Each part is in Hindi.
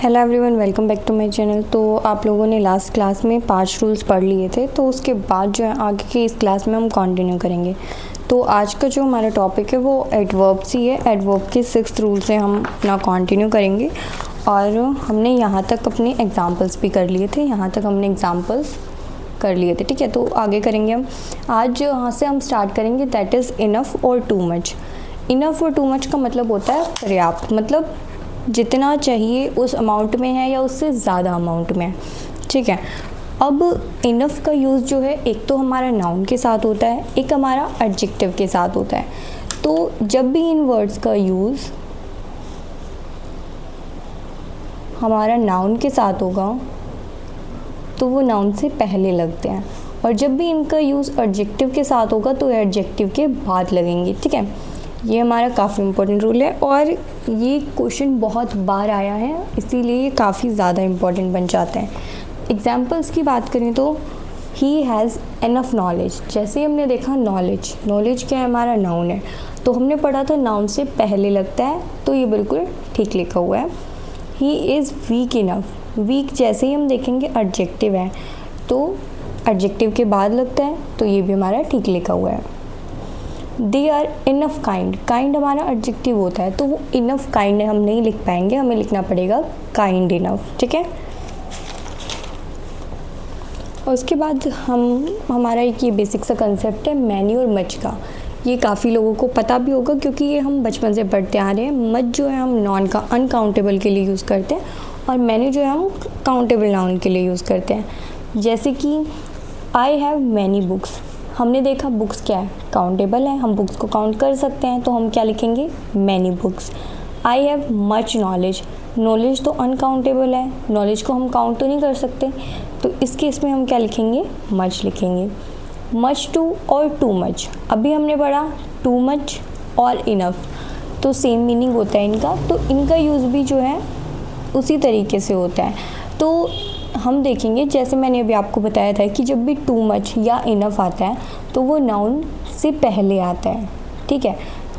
Hello everyone, welcome back to my channel. तो आप लोगों ने लास्ट क्लास में 5 रूल्स पढ़ लिए थे, तो उसके बाद जो है आगे की इस क्लास में हम कंटिन्यू करेंगे। तो आज का जो हमारा टॉपिक है वो एडवर्ब्स ही है। एडवर्ब के 6 रूल से हम अपना कंटिन्यू करेंगे और हमने यहाँ तक अपने एग्जांपल्स भी कर लिए थे। यहाँ तक हमने एग्जांपल्स कर लिए थे, ठीक है। तो आगे करेंगे हम। आज यहाँ से हम स्टार्ट करेंगे, दैट इज़ इनफ और टू मच। इनफ और टू मच का मतलब होता है पर्याप्त, मतलब जितना चाहिए उस अमाउंट में है या उससे ज़्यादा अमाउंट में है, ठीक है। अब इनफ का यूज़ जो है एक तो हमारा नाउन के साथ होता है, एक हमारा एडजेक्टिव के साथ होता है। तो जब भी इन वर्ड्स का यूज़ हमारा नाउन के साथ होगा तो वो नाउन से पहले लगते हैं, और जब भी इनका यूज़ एडजेक्टिव के साथ होगा तो एडजेक्टिव के बाद लगेंगे, ठीक है। ये हमारा काफ़ी इम्पोर्टेंट रूल है और ये क्वेश्चन बहुत बार आया है, इसीलिए ये काफ़ी ज़्यादा इम्पोर्टेंट बन जाते हैं। एग्जाम्पल्स की बात करें तो ही हैज़ इनफ नॉलेज। जैसे ही हमने देखा नॉलेज, नॉलेज क्या है, हमारा नाउन है, तो हमने पढ़ा था नाउन से पहले लगता है, तो ये बिल्कुल ठीक लिखा हुआ है। He is weak enough. Weak जैसे ही हम देखेंगे एडजेक्टिव है, तो एडजेक्टिव के बाद लगता है, तो ये भी हमारा ठीक लिखा हुआ है। They are enough kind. Kind हमारा एडजेक्टिव होता है, तो वो इनफ काइंड हम नहीं लिख पाएंगे, हमें लिखना पड़ेगा काइंड इनफ, ठीक है। और उसके बाद हमारा एक ये बेसिक सा कंसेप्ट है मैनी और मच का। ये काफ़ी लोगों को पता भी होगा क्योंकि ये हम बचपन से पढ़ते आ रहे हैं। मच जो है हम नॉन का अनकाउंटेबल के लिए यूज़ करते हैं, और मैनी जो है हम काउंटेबल नाउन के लिए यूज़ करते हैं। जैसे कि आई हैव मैनी बुक्स। हमने देखा बुक्स क्या है, काउंटेबल है, हम बुक्स को काउंट कर सकते हैं, तो हम क्या लिखेंगे, many books. I have much knowledge. Knowledge तो अनकाउंटेबल है, नॉलेज को हम काउंट तो नहीं कर सकते, तो इस केस में हम क्या लिखेंगे, मच लिखेंगे। मच टू और टू मच, अभी हमने पढ़ा टू मच और इनफ, तो सेम मीनिंग होता है इनका, तो इनका यूज़ भी जो है उसी तरीके से होता है। तो हम देखेंगे, जैसे मैंने अभी आपको बताया था कि जब भी टू मच या इनफ आता है तो वो नाउन से पहले आता है, ठीक है।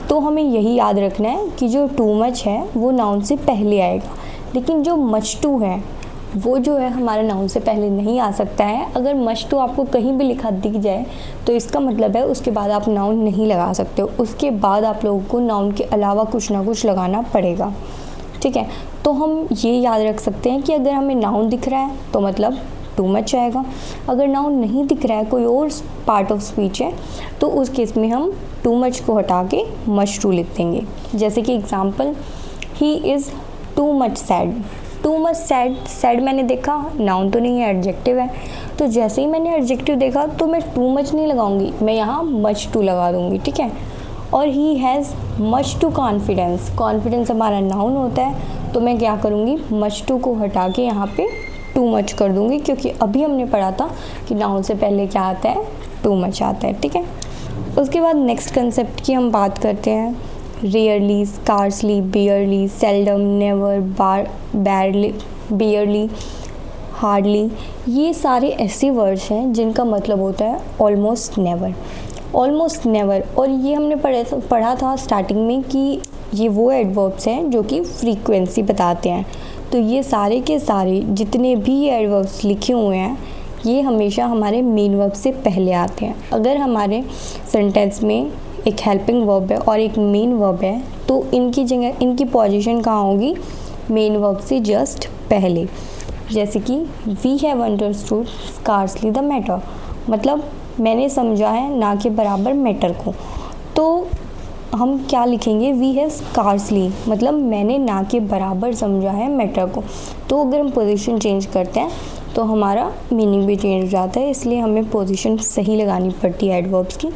तो हमें यही याद रखना है कि जो टू मच है वो नाउन से पहले आएगा, लेकिन जो मच टू है वो जो है हमारा नाउन से पहले नहीं आ सकता है। अगर मच टू आपको कहीं भी लिखा दिख जाए तो इसका मतलब है उसके बाद आप नाउन नहीं लगा सकते हो, उसके बाद आप लोगों को नाउन के अलावा कुछ ना कुछ लगाना पड़ेगा, ठीक है। तो हम ये याद रख सकते हैं कि अगर हमें नाउन दिख रहा है तो मतलब टू मच आएगा, अगर नाउन नहीं दिख रहा है, कोई और पार्ट ऑफ स्पीच है, तो उस केस में हम टू मच को हटा के मच टू लिख देंगे। जैसे कि example, he is too much sad. Too much sad, sad मैंने देखा नाउन तो नहीं है, एडजेक्टिव है, तो जैसे ही मैंने एडजेक्टिव देखा तो मैं टू मच नहीं लगाऊंगी, मैं यहाँ मच टू लगा दूंगी, ठीक है। और he has much too confidence. Confidence हमारा नाउन होता है, तो मैं क्या करूँगी, मच टू को हटा के यहाँ पे टू मच कर दूँगी, क्योंकि अभी हमने पढ़ा था कि नाउन से पहले क्या आता है, टू मच आता है, ठीक है। उसके बाद नेक्स्ट कंसेप्ट की हम बात करते हैं, rarely, scarcely, बेयरली, seldom, never, बैरली, बेयरली, hardly. ये सारे ऐसे वर्ड्स हैं जिनका मतलब होता है ऑलमोस्ट नेवर। ऑलमोस्ट नेवर, और ये हमने पढ़ा था स्टार्टिंग में कि ये वो एडवर्ब्स हैं जो कि फ्रीक्वेंसी बताते हैं। तो ये सारे के सारे जितने भी एडवर्ब्स लिखे हुए हैं ये हमेशा हमारे मेन वर्ब से पहले आते हैं। अगर हमारे सेंटेंस में एक हेल्पिंग वर्ब है और एक मेन वर्ब है तो इनकी जगह इनकी पोजीशन कहाँ होगी, मेन वर्ब से जस्ट पहले। जैसे कि we have understood scarcely the matter, मतलब मैंने समझा है ना के बराबर मैटर को, तो हम क्या लिखेंगे, वी हैव स्कार्सली, मतलब मैंने ना के बराबर समझा है मैटर को। तो अगर हम पोजीशन चेंज करते हैं तो हमारा मीनिंग भी चेंज हो जाता है, इसलिए हमें पोजीशन सही लगानी पड़ती है एडवर्ब्स की।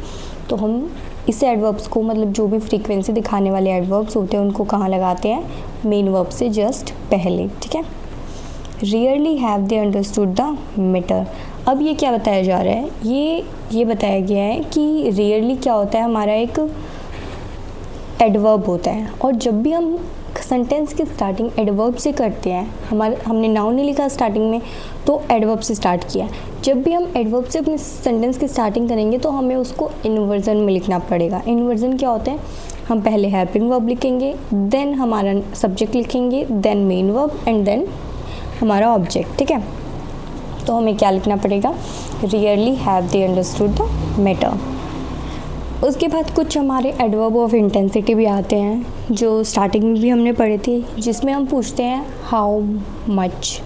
तो हम इस एडवर्ब्स को, मतलब जो भी फ्रीक्वेंसी दिखाने वाले एडवर्ब्स होते हैं उनको कहाँ लगाते हैं, मेन वर्ब से जस्ट पहले, ठीक है। Rarely have they understood the matter. अब ये क्या बताया जा रहा है, ये बताया गया है कि रेयरली क्या होता है, हमारा एक एडवर्ब होता है, और जब भी हम सेंटेंस की स्टार्टिंग एडवर्ब से करते हैं, हमने नाउन नहीं लिखा स्टार्टिंग में तो एडवर्ब से स्टार्ट किया। जब भी हम एडवर्ब से अपने सेंटेंस की स्टार्टिंग करेंगे तो हमें उसको इन्वर्जन में लिखना पड़ेगा। इन्वर्जन क्या होता है, हम पहले हेल्पिंग वर्ब लिखेंगे, देन हमारा सब्जेक्ट लिखेंगे, then main verb and then हमारा ऑब्जेक्ट। ठीक है, तो हमें क्या लिखना पड़ेगा, rarely have they understood the matter. उसके बाद कुछ हमारे एडवर्ब ऑफ इंटेंसिटी भी आते हैं जो स्टार्टिंग में भी हमने पढ़े थे, जिसमें हम पूछते हैं हाउ मच।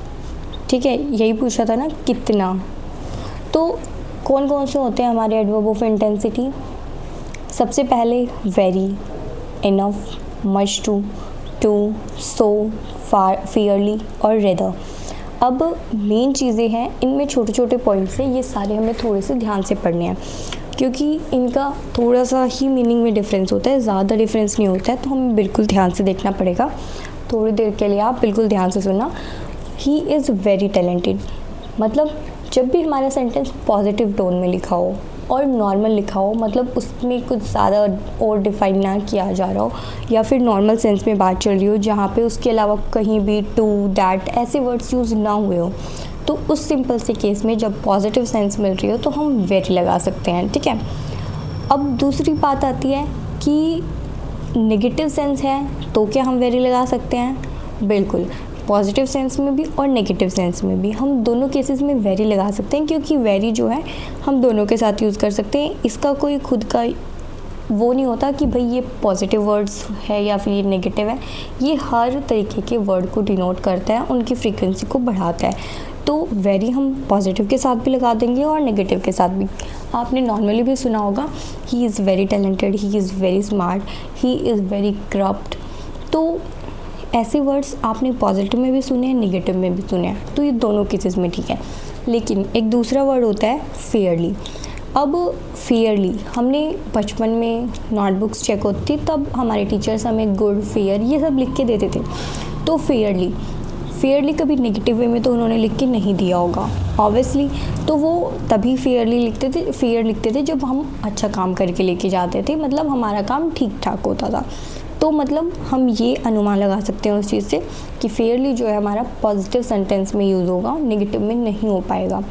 ठीक है, यही पूछा था ना, कितना। तो कौन कौन से होते हैं हमारे एडवर्ब ऑफ इंटेंसिटी? सबसे पहले very, enough, much too, so, far, fairly और रेदर। अब मेन चीज़ें हैं, इनमें छोटे छोटे पॉइंट्स हैं, ये सारे हमें थोड़े से ध्यान से पढ़ने हैं क्योंकि इनका थोड़ा सा ही मीनिंग में डिफरेंस होता है, ज़्यादा डिफरेंस नहीं होता है, तो हमें बिल्कुल ध्यान से देखना पड़ेगा। थोड़ी देर के लिए आप बिल्कुल ध्यान से सुनना। ही इज़ वेरी टैलेंटेड, मतलब जब भी हमारा सेंटेंस पॉजिटिव टोन में लिखा हो और नॉर्मल लिखा हो, मतलब उसमें कुछ ज़्यादा और डिफाइन ना किया जा रहा हो या फिर नॉर्मल सेंस में बात चल रही हो जहाँ पे उसके अलावा कहीं भी टू, दैट ऐसे वर्ड्स यूज़ ना हुए हो, तो उस सिंपल से केस में जब पॉजिटिव सेंस मिल रही हो तो हम वेरी लगा सकते हैं। ठीक है, अब दूसरी बात आती है कि नेगेटिव सेंस है तो क्या हम वेरी लगा सकते हैं? बिल्कुल, पॉजिटिव सेंस में भी और नेगेटिव सेंस में भी हम दोनों केसेस में वेरी लगा सकते हैं, क्योंकि वेरी जो है हम दोनों के साथ यूज़ कर सकते हैं। इसका कोई खुद का वो नहीं होता कि भाई ये पॉजिटिव वर्ड्स है या फिर ये नेगेटिव है, ये हर तरीके के वर्ड को डिनोट करता है, उनकी फ्रीक्वेंसी को बढ़ाता है। तो वेरी हम पॉजिटिव के साथ भी लगा देंगे और नेगेटिव के साथ भी। आपने नॉर्मली भी सुना होगा, he is very talented, he is very smart, he is very corrupt. तो ऐसे वर्ड्स आपने पॉजिटिव में भी सुने हैं, नेगेटिव में भी सुने हैं, तो ये दोनों केसेस में ठीक है। लेकिन एक दूसरा वर्ड होता है फेयरली। अब फेयरली हमने बचपन में नोटबुक्स चेक होती थी, तब हमारे टीचर्स हमें गुड, फेयर ये सब लिख के देते थे। तो फेयरली कभी नेगेटिव वे में तो उन्होंने लिख के नहीं दिया होगा ऑब्वियसली, तो वो तभी फेयर लिखते थे जब हम अच्छा काम करके लेके जाते थे, मतलब हमारा काम ठीक ठाक होता था। तो मतलब हम ये अनुमान लगा सकते हैं उस चीज़ से कि फेयरली जो है हमारा पॉजिटिव सेंटेंस में यूज़ होगा, नेगेटिव में नहीं हो पाएगा।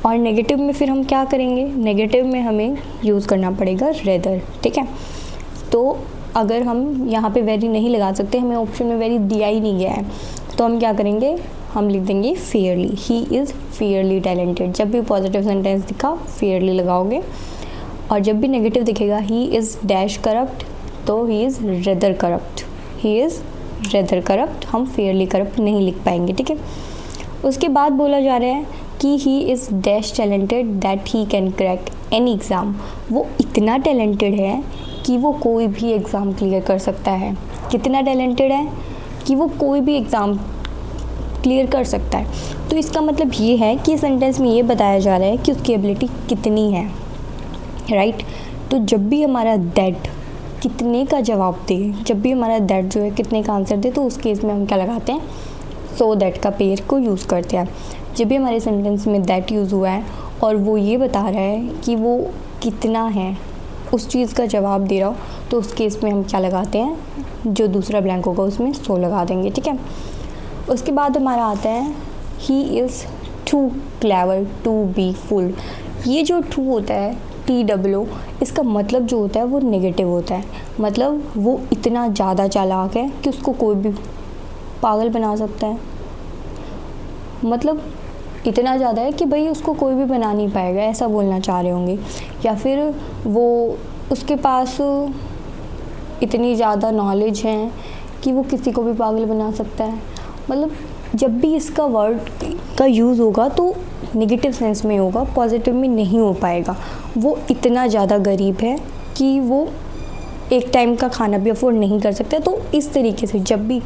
और नेगेटिव में फिर हम क्या करेंगे, नेगेटिव में हमें यूज़ करना पड़ेगा रेदर। ठीक है, तो अगर हम यहाँ पे वेरी नहीं लगा सकते, हमें ऑप्शन में वेरी दिया ही नहीं गया है, तो हम क्या करेंगे, हम लिख देंगे Fairlie, he is Fairlie talented. जब भी पॉजिटिव सेंटेंस दिखा फेयरली लगाओगे, और जब भी नेगेटिव दिखेगा ही इज़ डैश करप्ट, तो he is rather corrupt, he is rather corrupt, हम फेयरली करप्ट नहीं लिख पाएंगे। ठीक है, उसके बाद बोला जा रहा है कि he is dash talented that he can crack any exam. वो इतना टैलेंटेड है कि वो कोई भी एग्ज़ाम क्लियर कर सकता है। कितना टैलेंटेड है कि वो कोई भी एग्ज़ाम क्लियर कर सकता है। तो इसका मतलब ये है कि सेंटेंस में ये बताया जा रहा है कि उसकी एबिलिटी कितनी है, राइट। तो जब भी हमारा दैट कितने का जवाब दे, जब भी हमारा दैट जो है कितने का आंसर दे, तो उस केस में हम क्या लगाते हैं, सो दैट का पेयर को यूज़ करते हैं। जब भी हमारे सेंटेंस में दैट यूज़ हुआ है और वो ये बता रहा है कि वो कितना है, उस चीज़ का जवाब दे रहा हो, तो उस केस में हम क्या लगाते हैं, जो दूसरा ब्लैंक होगा उसमें सो लगा देंगे। ठीक है, उसके बाद हमारा आता है he is too clever to be fool. ये जो टू होता है TWO, इसका मतलब जो होता है वो नेगेटिव होता है, मतलब वो इतना ज़्यादा चालाक है कि उसको कोई भी पागल बना सकता है। मतलब इतना ज़्यादा है कि भाई उसको कोई भी बना नहीं पाएगा, ऐसा बोलना चाह रहे होंगे। या फिर वो उसके पास इतनी ज़्यादा नॉलेज है कि वो किसी को भी पागल बना सकता है। मतलब जब भी इसका वर्ड का यूज़ होगा तो नेगेटिव सेंस में होगा, पॉजिटिव में नहीं हो पाएगा। वो इतना ज़्यादा गरीब है कि वो एक टाइम का खाना भी अफोर्ड नहीं कर सकता। तो इस तरीके से जब भी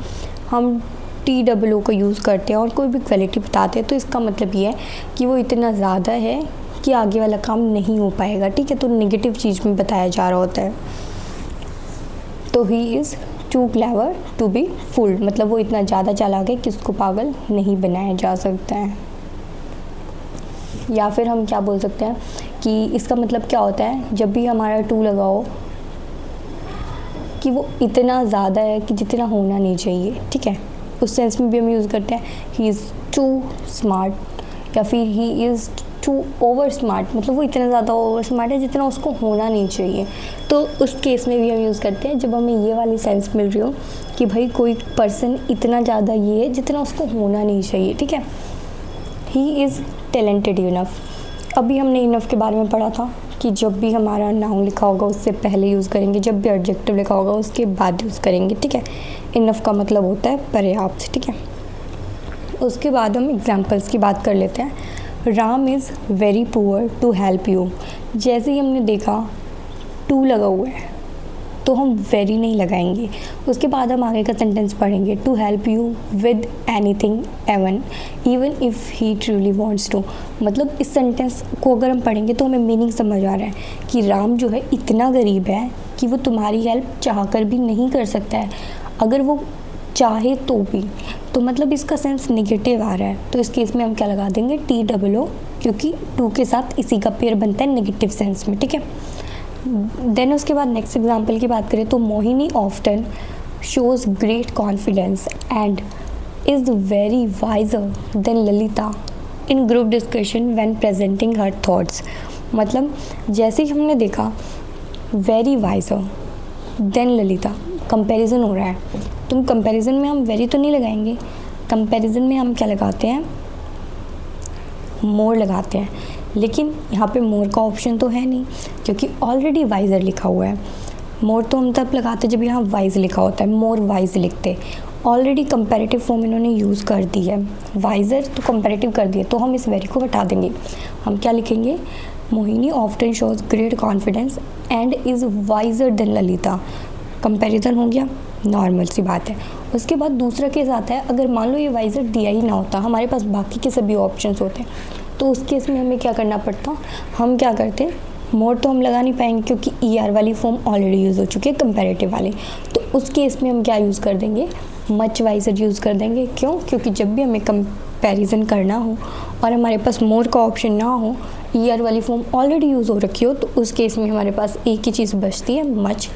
हम TWO का यूज़ करते हैं और कोई भी क्वालिटी बताते हैं, तो इसका मतलब ये है कि वो इतना ज़्यादा है कि आगे वाला काम नहीं हो पाएगा। ठीक है, तो नेगेटिव चीज़ में बताया जा रहा होता है। तो he is too clever to be fool, मतलब वो इतना ज़्यादा चालाक है कि उसको पागल नहीं बनाया जा सकता है। या फिर हम क्या बोल सकते हैं कि इसका मतलब क्या होता है, जब भी हमारा टू लगाओ कि वो इतना ज़्यादा है कि जितना होना नहीं चाहिए, ठीक है। उस सेंस में भी हम यूज़ करते हैं ही इज़ टू स्मार्ट, या फिर he is too over smart, मतलब वो इतना ज़्यादा ओवर स्मार्ट है जितना उसको होना नहीं चाहिए। तो उस केस में भी हम यूज़ करते हैं जब हमें ये वाली सेंस मिल रही हो कि भाई कोई पर्सन इतना ज़्यादा ये है जितना उसको होना नहीं चाहिए, ठीक है। He is talented enough. अभी हमने इनफ के बारे में पढ़ा था कि जब भी हमारा नाउन लिखा होगा उससे पहले यूज़ करेंगे, जब भी एडजेक्टिव लिखा होगा उसके बाद यूज़ करेंगे, ठीक है। इनफ का मतलब होता है पर्याप्त, ठीक है। उसके बाद हम एग्जाम्पल्स की बात कर लेते हैं। Ram is very poor to help you. जैसे ही हमने देखा टू लगा हुआ है तो हम वेरी नहीं लगाएंगे। उसके बाद हम आगे का सेंटेंस पढ़ेंगे, to help you with anything even even if he truly wants to. मतलब इस सेंटेंस को अगर हम पढ़ेंगे तो हमें मीनिंग समझ आ रहा है कि राम जो है इतना गरीब है कि वो तुम्हारी हेल्प चाह कर भी नहीं कर सकता है, अगर वो चाहे तो भी। तो मतलब इसका सेंस नेगेटिव आ रहा है, तो इस केस में हम क्या लगा देंगे, TOO, क्योंकि टू के साथ इसी का पेयर बनता है नेगेटिव सेंस में, ठीक है। देन उसके बाद नेक्स्ट एग्जाम्पल की बात करें तो Mohini often shows great confidence and is very visor then Lalita in group discussion when presenting her thoughts. मतलब जैसे ही हमने देखा very visor then Lalita, comparison हो रहा है, तो कंपैरिजन में हम वेरी तो नहीं लगाएंगे, कंपैरिजन में हम क्या लगाते हैं, मोर लगाते हैं। लेकिन यहाँ पे मोर का ऑप्शन तो है नहीं क्योंकि ऑलरेडी वाइजर लिखा हुआ है। मोर तो हम तब लगाते जब यहाँ वाइज लिखा होता है, मोर वाइज लिखते। ऑलरेडी कंपैरेटिव फॉर्म इन्होंने यूज़ कर दी है, वाइजर तो कंपैरेटिव कर दिए, तो हम इस वेरी को हटा देंगे। हम क्या लिखेंगे, Mohini often shows great confidence and is visor then Lalita. Comparison हो गया, नॉर्मल सी बात है। उसके बाद दूसरा केस आता है, अगर मान लो ये वाइजर दिया ही ना होता, हमारे पास बाकी के सभी ऑप्शंस होते हैं, तो उस केस में हमें क्या करना पड़ता, हम क्या करते, मोर तो हम लगा नहीं पाएंगे क्योंकि ER वाली फॉर्म ऑलरेडी यूज़ हो चुकी है कंपैरेटिव वाली। तो उस केस में हम क्या यूज़ कर देंगे, मच वाइजर यूज़ कर देंगे। क्यों, क्योंकि जब भी हमें कंपैरिजन करना हो और हमारे पास मोर का ऑप्शन ना हो, ER वाली फॉर्म ऑलरेडी यूज़ हो रखी हो, तो उस केस में हमारे पास एक ही चीज़ बचती है, मच,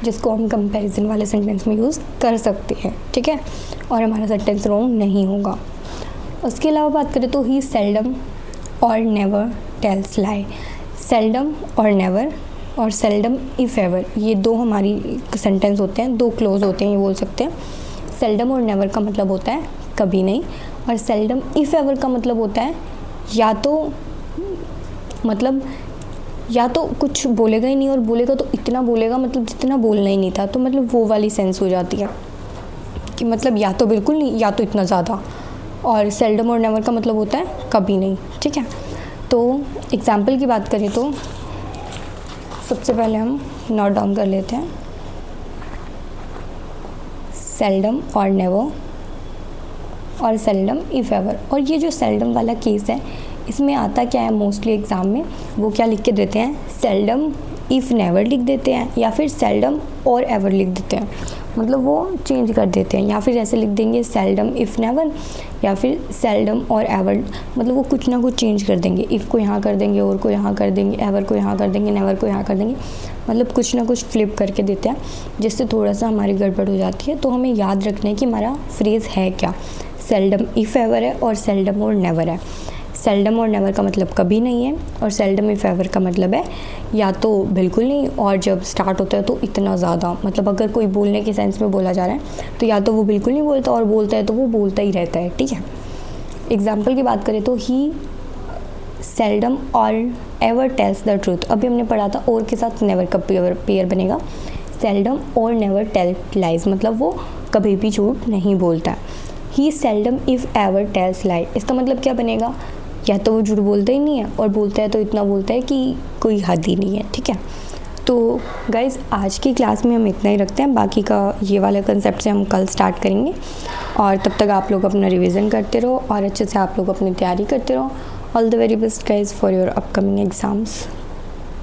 जिसको हम कंपैरिजन वाले सेंटेंस में यूज़ कर सकते हैं, ठीक है, और हमारा सेंटेंस रॉन्ग नहीं होगा। उसके अलावा बात करें तो ही सेल्डम और नेवर टेल्स लाई। सेल्डम और नेवर और सेल्डम इफ़ एवर, ये दो हमारी सेंटेंस होते हैं, दो क्लोज होते हैं, ये बोल सकते हैं। सेल्डम और नेवर का मतलब होता है कभी नहीं, और सेल्डम इफ़ एवर का मतलब होता है या तो मतलब या तो कुछ बोलेगा ही नहीं, और बोलेगा तो इतना बोलेगा मतलब जितना बोलना ही नहीं था, तो मतलब वो वाली सेंस हो जाती है कि मतलब या तो बिल्कुल नहीं या तो इतना ज़्यादा। और सेल्डम और नेवर का मतलब होता है कभी नहीं, ठीक है। तो एग्जाम्पल की बात करें तो सबसे पहले हम नोट डाउन कर लेते हैं, सेल्डम और नेवर और सेल्डम इफ़ एवर। और ये जो सेल्डम वाला केस है, इसमें आता क्या है मोस्टली एग्ज़ाम में, वो क्या लिख के देते हैं, सेल्डम इफ़ नेवर लिख देते हैं, या फिर सेल्डम और एवर लिख देते हैं, मतलब वो चेंज कर देते हैं, या फिर ऐसे लिख देंगे सेल्डम इफ़ नेवर, या फिर सेल्डम और एवर, मतलब वो कुछ ना कुछ चेंज कर देंगे, इफ़ को यहाँ कर देंगे, और को यहाँ कर देंगे, एवर को यहाँ कर देंगे, नेवर को यहाँ कर देंगे, मतलब कुछ ना कुछ फ्लिप करके देते हैं, जिससे थोड़ा सा हमारी गड़बड़ हो जाती है। तो हमें याद रखना है कि हमारा फ्रेज़ है क्या, सेल्डम इफ़ एवर है और सेल्डम और नेवर है। सेल्डम और नेवर का मतलब कभी नहीं है, और सेल्डम इफ़ एवर का मतलब है या तो बिल्कुल नहीं, और जब स्टार्ट होता है तो इतना ज़्यादा, मतलब अगर कोई बोलने के सेंस में बोला जा रहा है तो या तो वो बिल्कुल नहीं बोलता, और बोलता है तो वो बोलता ही रहता है, ठीक है। एग्जाम्पल की बात करें तो ही सेल्डम और एवर टेल्स द ट्रूथ। अभी हमने पढ़ा था और के साथ नेवर का पेयर बनेगा, सेल्डम और नेवर टेल लाइज, मतलब वो कभी भी झूठ नहीं बोलता। ही सेल्डम इफ़ एवर टेल्स लाई, इसका मतलब क्या बनेगा, या तो वो झूठ बोलता ही नहीं है, और बोलता है तो इतना बोलता है कि कोई हद ही नहीं है, ठीक है। तो गाइज़ आज की क्लास में हम इतना ही रखते हैं, बाकी का ये वाले कंसेप्ट से हम कल स्टार्ट करेंगे, और तब तक आप लोग अपना रिवीजन करते रहो और अच्छे से आप लोग अपनी तैयारी करते रहो। All the very best guys for your upcoming exams.